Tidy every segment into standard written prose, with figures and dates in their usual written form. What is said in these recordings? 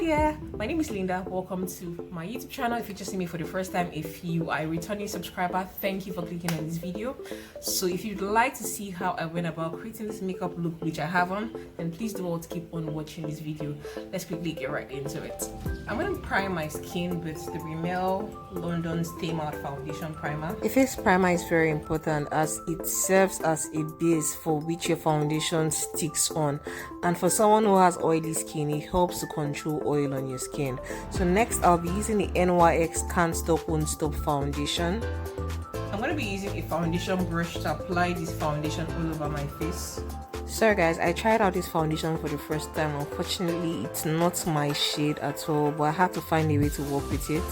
Hiya, my name is Linda. Welcome to my YouTube channel. If you just see me for the first time, if you are a returning subscriber, thank you for clicking on this video. So if you'd like to see how I went about creating this makeup look which I have on, then please do all to keep on watching this video. Let's quickly get right into it. I'm going to prime my skin with the Rimmel London Stay Matte Foundation Primer. A face primer is very important as it serves as a base for which your foundation sticks on, and for someone who has oily skin, it helps to control oil on your skin. So next I'll be using the NYX Can't Stop Won't Stop foundation. I'm going to be using a foundation brush to apply this foundation all over my face. Sorry guys, I tried out this foundation for the first time. Unfortunately, it's not my shade at all, but I had to find a way to work with it.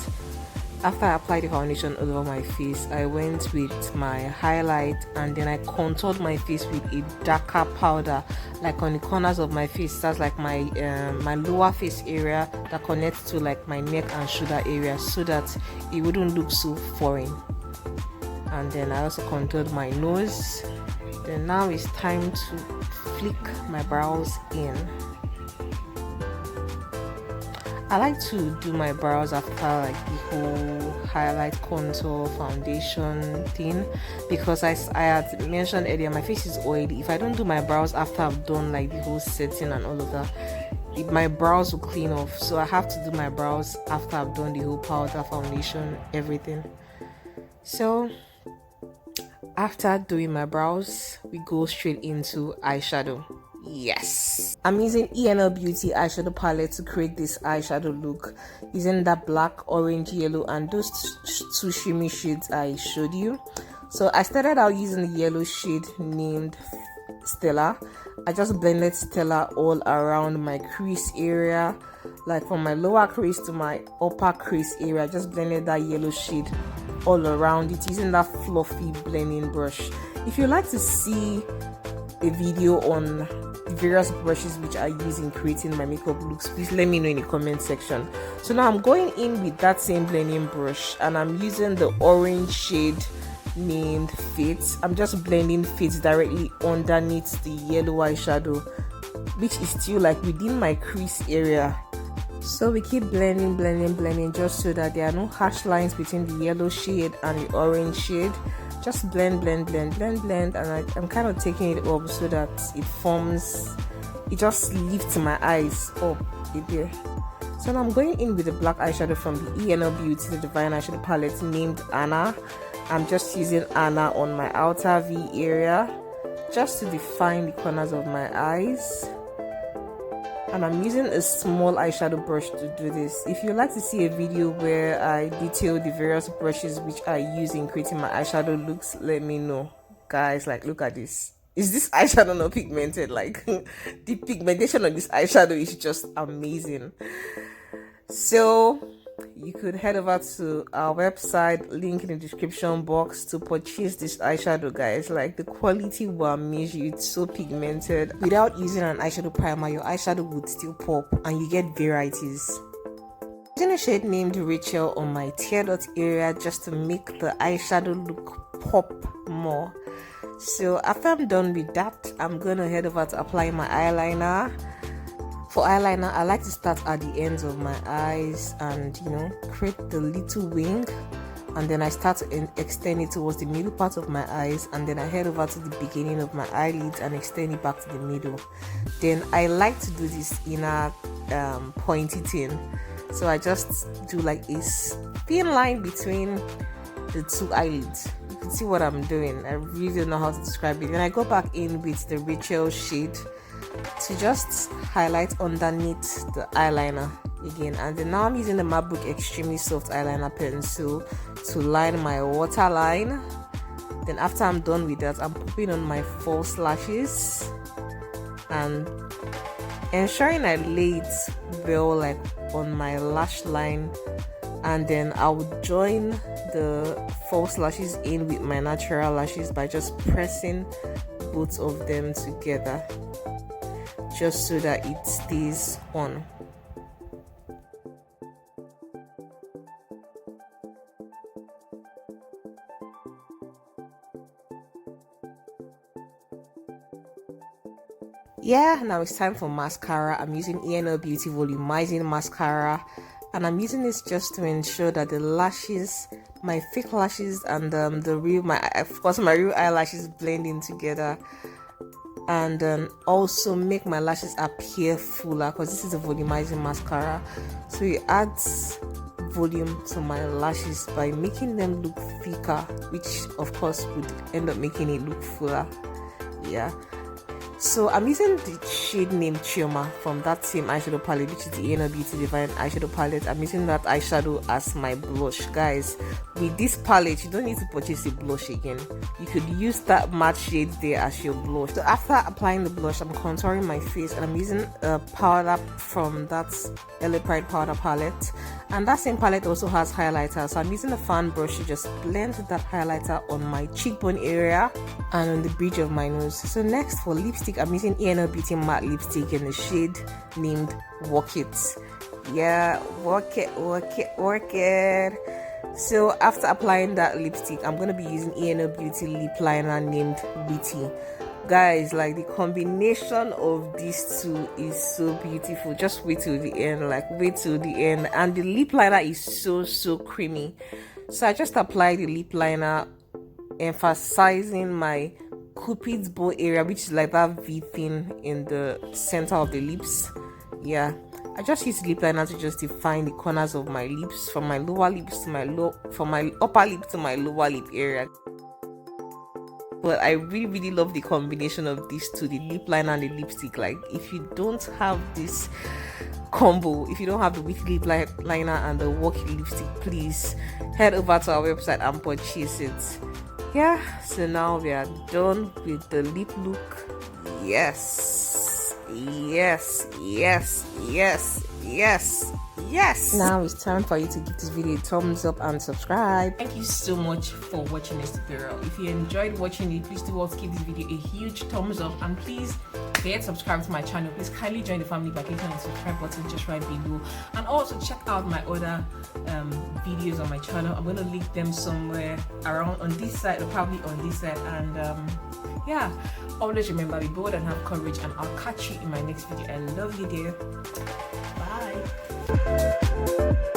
After I applied the foundation all over my face, I went with my highlight and then I contoured my face with a darker powder, like on the corners of my face. That's like my my lower face area that connects to like my neck and shoulder area, so that it wouldn't look so foreign. And then I also contoured my nose. Then now it's time to flick my brows in. I like to do my brows after like the whole highlight, contour, foundation thing, because I had mentioned earlier, my face is oily. If I don't do my brows after I've done like the whole setting and all of that, my brows will clean off. So I have to do my brows after I've done the whole powder, foundation, everything. So after doing my brows, we go straight into eyeshadow. Yes, I'm using ENL Beauty eyeshadow palette to create this eyeshadow look, using that black, orange, yellow, and those two shimmy shades I showed you. So I started out using the yellow shade named Stella. I just blended Stella all around my crease area, like from my lower crease to my upper crease area. I just blended that yellow shade all around it using that fluffy blending brush. If you like to see a video on the various brushes which I use in creating my makeup looks, please let me know in the comment section. So now I'm going in with that same blending brush and I'm using the orange shade named Fit. I'm just blending Fit directly underneath the yellow eyeshadow, which is still like within my crease area. So we keep blending just so that there are no harsh lines between the yellow shade and the orange shade. Just blend, and I'm kind of taking it up so that it just lifts my eyes up a bit. So now I'm going in with the black eyeshadow from the ENL Beauty, the Divine Eyeshadow Palette named Anna. I'm just using Anna on my outer V area, just to define the corners of my eyes. And I'm using a small eyeshadow brush to do this. If you'd like to see a video where I detail the various brushes which I use in creating my eyeshadow looks, let me know. Guys, like, look at this. Is this eyeshadow not pigmented? Like, the pigmentation on this eyeshadow is just amazing. So you could head over to our website, link in the description box, to purchase this eyeshadow, guys. Like, the quality will amaze you. It's so pigmented. Without using an eyeshadow primer, your eyeshadow would still pop and you get varieties. I'm using a shade named Rachel on my tear dot area just to make the eyeshadow look pop more. So after I'm done with that, I'm gonna head over to apply my eyeliner. For eyeliner, I like to start at the ends of my eyes and, you know, create the little wing, and then I start to extend it towards the middle part of my eyes, and then I head over to the beginning of my eyelids and extend it back to the middle. Then I like to do this inner pointy thing, so I just do like a thin line between the two eyelids. You can see what I'm doing. I really don't know how to describe it. Then I go back in with the Rachel shade to just highlight underneath the eyeliner again, and then now I'm using the MacBook Extremely Soft Eyeliner Pencil to line my waterline. Then after I'm done with that, I'm popping on my false lashes and ensuring I lay it well, like on my lash line, and then I would join the false lashes in with my natural lashes by just pressing both of them together, just so that it stays on. Yeah, now it's time for mascara. I'm using ENL Beauty Volumizing Mascara, and I'm using this just to ensure that the lashes, my fake lashes and the real, of course my real eyelashes blend in together, and also make my lashes appear fuller, because this is a volumizing mascara, so it adds volume to my lashes by making them look thicker, which of course would end up making it look fuller. Yeah, so I'm using the shade named Chioma from that same eyeshadow palette, which is the ENL Beauty Divine eyeshadow palette. I'm using that eyeshadow as my blush. Guys, with this palette you don't need to purchase a blush again. You could use that matte shade there as your blush. So after applying the blush, I'm contouring my face, and I'm using a powder from that LA Pride powder palette, and that same palette also has highlighter, so I'm using a fan brush to just blend that highlighter on my cheekbone area and on the bridge of my nose. So next, for lipstick, I'm using ENL Beauty matte lipstick in the shade named Work It. Yeah, work it, work it, work it. So after applying that lipstick, I'm going to be using ENL Beauty lip liner named Witty. Guys, like, the combination of these two is so beautiful. Just wait till the end, like wait till the end. And the lip liner is so creamy. So I just applied the lip liner, emphasizing my Cupid's bow area, which is like that V thing in the center of the lips. Yeah, I just use lip liner to just define the corners of my lips, from my lower lips to from my upper lip to my lower lip area. But I really love the combination of these two, the lip liner and the lipstick. Like, if you don't have this combo, if you don't have the Witty lip liner and the Work It lipstick, please head over to our website and purchase it. Yeah, so now we are done with the lip look. Yes, yes, yes, yes, yes, yes. Now it's time for you to give this video a thumbs up and subscribe. Thank you so much for watching this tutorial. If you enjoyed watching it, please do also give this video a huge thumbs up, and please get subscribed to my channel. Please kindly join the family by clicking on the subscribe button just right below, and also check out my other videos on my channel. I'm going to link them somewhere around on this side, or probably on this side. And yeah, always remember, be bold and have courage, and I'll catch you in my next video. I love you, dear. Bye.